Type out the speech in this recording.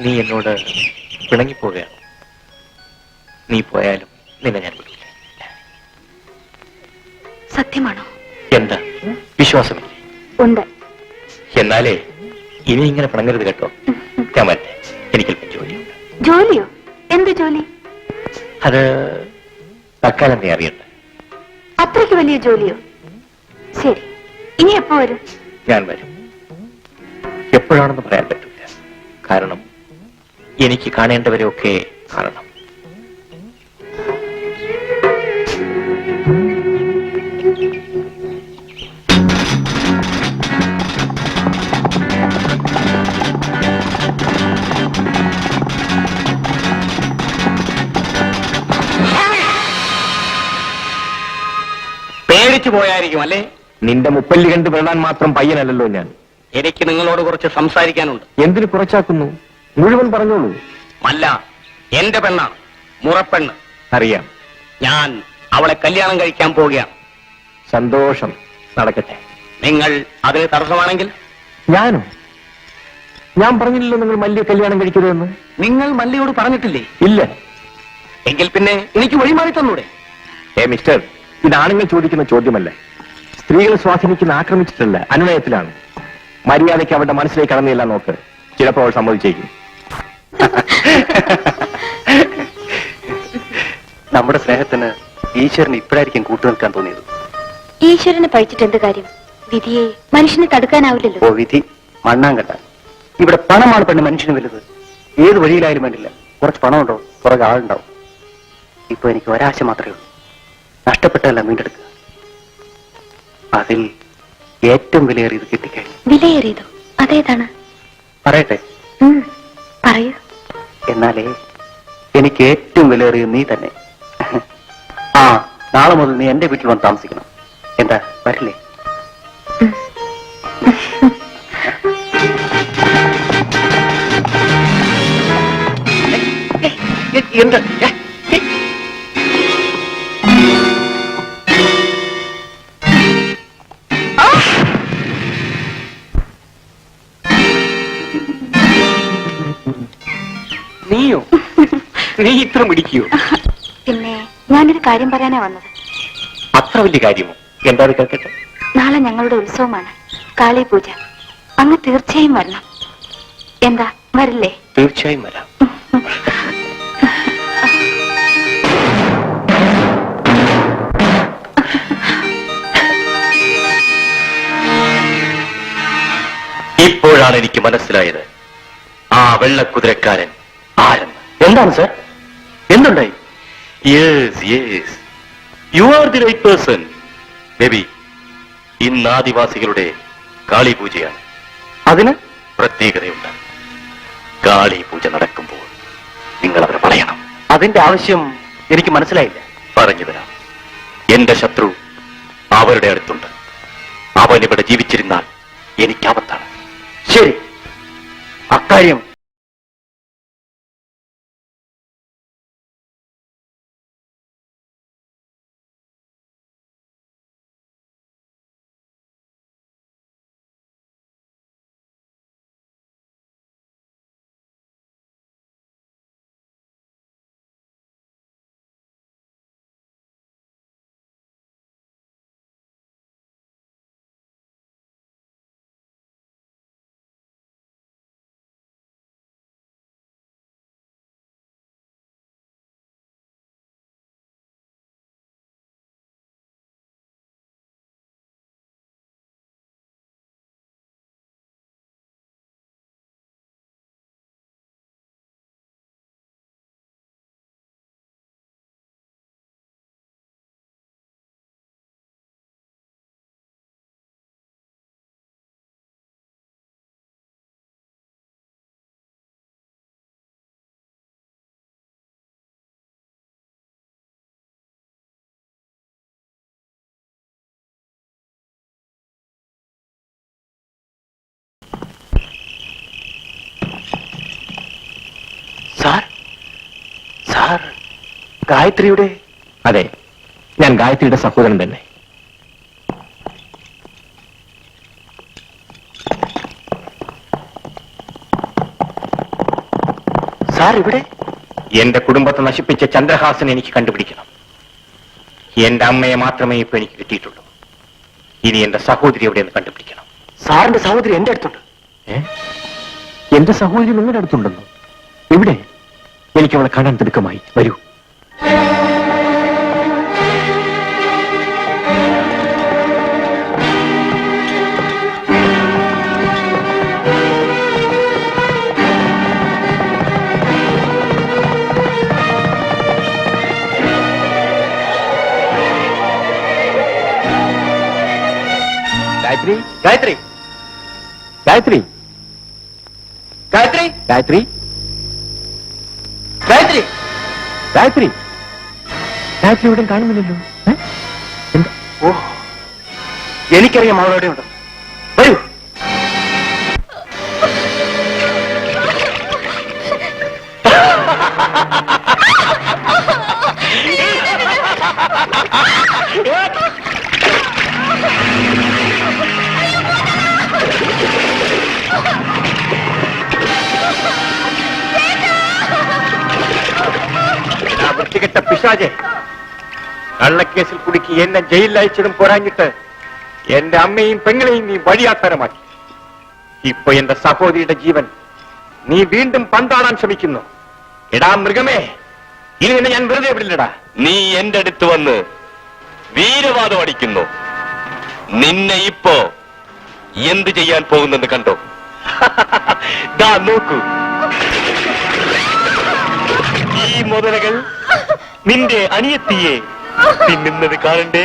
നീ എന്നോട് പിണങ്ങിപ്പോവുകയാണ്. നീ പോയാലും നിന്നെ ഞാൻ വിടില്ല. സത്യമാണോ? എന്താ വിശ്വാസമില്ലേ? ഉണ്ട്. എന്നാലേ ഇനി ഇങ്ങനെ പിണങ്ങരുത് കേട്ടോ. ഞാൻ വരട്ടെ, എനിക്കല്പം ജോലിയുണ്ട്. ജോലിയോ? എന്ത് ജോലി? അത് തൽക്കാലം നീ അറിയണ്ട. അത്രയ്ക്ക് വലിയ ജോലിയോ? ശരി, ഇനി എപ്പോ വരും? ഞാൻ വരും. എപ്പോഴാണെന്ന് പറയാൻ പറ്റില്ല. കാരണം എനിക്ക് കാണേണ്ടവരെയൊക്കെ കാണണം. പേടിച്ചു പോയായിരിക്കും അല്ലേ? നിന്റെ മുപ്പല്ലി കണ്ട് വിടാൻ മാത്രം പയ്യനല്ലോ ഞാൻ. എനിക്ക് നിങ്ങളോട് കുറച്ച് സംസാരിക്കാനുണ്ട്. എന്തിനു കുറച്ചാക്കുന്നു? മുഴുവൻ പറഞ്ഞോളൂ. അല്ല, എന്റെ പെണ്ണാണ്, മുറപ്പെണ്ണ്. അറിയാം. ഞാൻ അവളെ കല്യാണം കഴിക്കാൻ പോവുകയാണ്. സന്തോഷം, നടക്കട്ടെ. നിങ്ങൾ അതിന് തടസ്സമാണെങ്കിൽ? ഞാനോ? ഞാൻ പറഞ്ഞില്ലല്ലോ നിങ്ങൾ മല്ലിയെ കല്യാണം കഴിക്കരുതെന്ന്. നിങ്ങൾ മല്ലിയോട് പറഞ്ഞിട്ടില്ലേ? ഇല്ല. എങ്കിൽ പിന്നെ എനിക്ക് വഴിമാറി തന്നൂടെ? മിസ്റ്റർ, ഇത് ആണുങ്ങൾ ചോദിക്കുന്ന ചോദ്യമല്ല. സ്ത്രീകൾ സ്വാധീനിക്കുന്ന ആക്രമിച്ചിട്ടല്ല, അനുനയത്തിലാണ്. മര്യാദയ്ക്ക് അവരുടെ മനസ്സിലേക്ക് കടന്നില്ല നോക്ക്. ചിലപ്പോൾ അവൾ സമ്മതിച്ചേക്കും. നമ്മുടെ സ്നേഹത്തിന് ഈശ്വരന് ഇപ്പോഴായിരിക്കും കൂട്ടുനിൽക്കാൻ തോന്നിയത്. ഈശ്വരനെ പഴിച്ചിട്ട് എന്ത് കാര്യം? വിധിയെ മനുഷ്യനെ തടുക്കാനാവില്ലല്ലോ. ഓ വിധി മണ്ണാങ്കട്ട. ഇവിടെ പണമാണ് പെണ്ണ് മനുഷ്യന് വലുത്. ഏത് വഴിയിലായാലും വേണ്ടില്ല, കുറച്ച് പണമുണ്ടോ പുറകെ ആളുണ്ടാവും. ഇപ്പൊ എനിക്ക് ഒരാശ മാത്രമേ ഉള്ളൂ, നഷ്ടപ്പെട്ടതല്ല വീണ്ടെടുക്കുക. അതിൽ ഏറ്റവും വിലയേറിയത് കിട്ടിക്കഴിഞ്ഞു. വിലയേറിയതോ? അതേതാണ്? പറയട്ടെ? പറയൂ. എന്നാലേ എനിക്ക് ഏറ്റവും വിലയേറിയത് നീ തന്നെ. ആ, നാളെ മുതൽ നീ എന്റെ വീട്ടിൽ വന്ന് താമസിക്കണം. എന്താ, വരില്ലേ? എന്താ? നീയോ? നീ ഇത്ര പിടിക്കുകയോ? പിന്നെ ഞാനൊരു കാര്യം പറയാനാ വന്നത്. അത്ര വലിയ കാര്യമോ? എന്താ അത് കേൾക്കട്ടെ. നാളെ ഞങ്ങളുടെ ഉത്സവമാണ്, കാളി പൂജ. അങ്ങ് തീർച്ചയായും വരണം. എന്താ, വരില്ലേ? തീർച്ചയായും വരാം. ഇപ്പോഴാണ് എനിക്ക് മനസ്സിലായത് ആ വെള്ളക്കുതിരക്കാരൻ ആരെന്ന്. എന്താണ് സാർ, എന്തുണ്ടായി? Yes yes, you are the right person. Baby, ഇന്ന് ആദിവാസികളുടെ കാളി പൂജയാണ്. അതിന് പ്രത്യേകതയുണ്ട്. കാളി പൂജ നടക്കുമ്പോൾ നിങ്ങൾ അവരെ പറയണം. അതിന്റെ ആവശ്യം എനിക്ക് മനസ്സിലായില്ല. പറഞ്ഞു തരാം. എന്റെ ശത്രു അവരുടെ അടുത്തുണ്ട്. അവൻ ഇവിടെ ജീവിച്ചിരുന്നാൽ എനിക്ക് ആപത്താണ്. ശരി, അക്കാര്യം ഗായത്രിയുടെ? അതെ, ഞാൻ ഗായത്രിയുടെ സഹോദരൻ തന്നെ. സാർ ഇവിടെ? എന്റെ കുടുംബത്തെ നശിപ്പിച്ച ചന്ദ്രഹാസനെ എനിക്ക് കണ്ടുപിടിക്കണം. എന്റെ അമ്മയെ മാത്രമേ ഇപ്പൊ എനിക്ക് കിട്ടിയിട്ടുള്ളൂ. ഇനി എന്റെ സഹോദരി എവിടെയെന്ന് കണ്ടുപിടിക്കണം. സാറിന്റെ സഹോദരി എന്റെ അടുത്തുണ്ട്. എന്റെ സഹോദരി നിങ്ങളുടെ അടുത്തുണ്ടെന്നോ? എവിടെ? എനിക്ക് അവളെ കാണാൻ തിടുക്കമായി. വരൂ. ഗായത്രി, ഗായത്രി, ഗായത്രി, ഗായത്രി, ഗായത്രി, ഗായത്രി, ഗായത്രി, ഗായത്രി ഇവിടെ കാണുന്നില്ലല്ലോ. എന്താ? ഓ, എനിക്കറിയാം അവളെവിടെ ഉണ്ട്. വരൂ. വൃത്തികെട്ട പിശാചെ, കള്ളക്കേസിൽ കുടുക്കി എന്നെ ജയിലിൽ അയച്ചതും പോരാഞ്ഞിട്ട് എന്റെ അമ്മയും പെങ്ങളെയും നീ വഴിയാധാരമാക്കി. ഇപ്പൊ എന്റെ സഹോദരിയുടെ ജീവൻ നീ വീണ്ടും പന്താടാൻ ശ്രമിക്കുന്നു. എടാ മൃഗമേ, ഇനി നിന്നെ ഞാൻ വെറുതെ വിടില്ലടാ. നീ എന്റെ അടുത്ത് വന്ന് വീരവാദം അടിക്കുന്നു. നിന്നെ ഇപ്പോ എന്ത് ചെയ്യാൻ പോകുന്നെന്ന് കണ്ടോ? ദാ നോക്കൂ, ഈ മുതലകൾ നിന്റെ അനിയത്തിയെ തിന്നുന്നത് കാണണ്ടേ?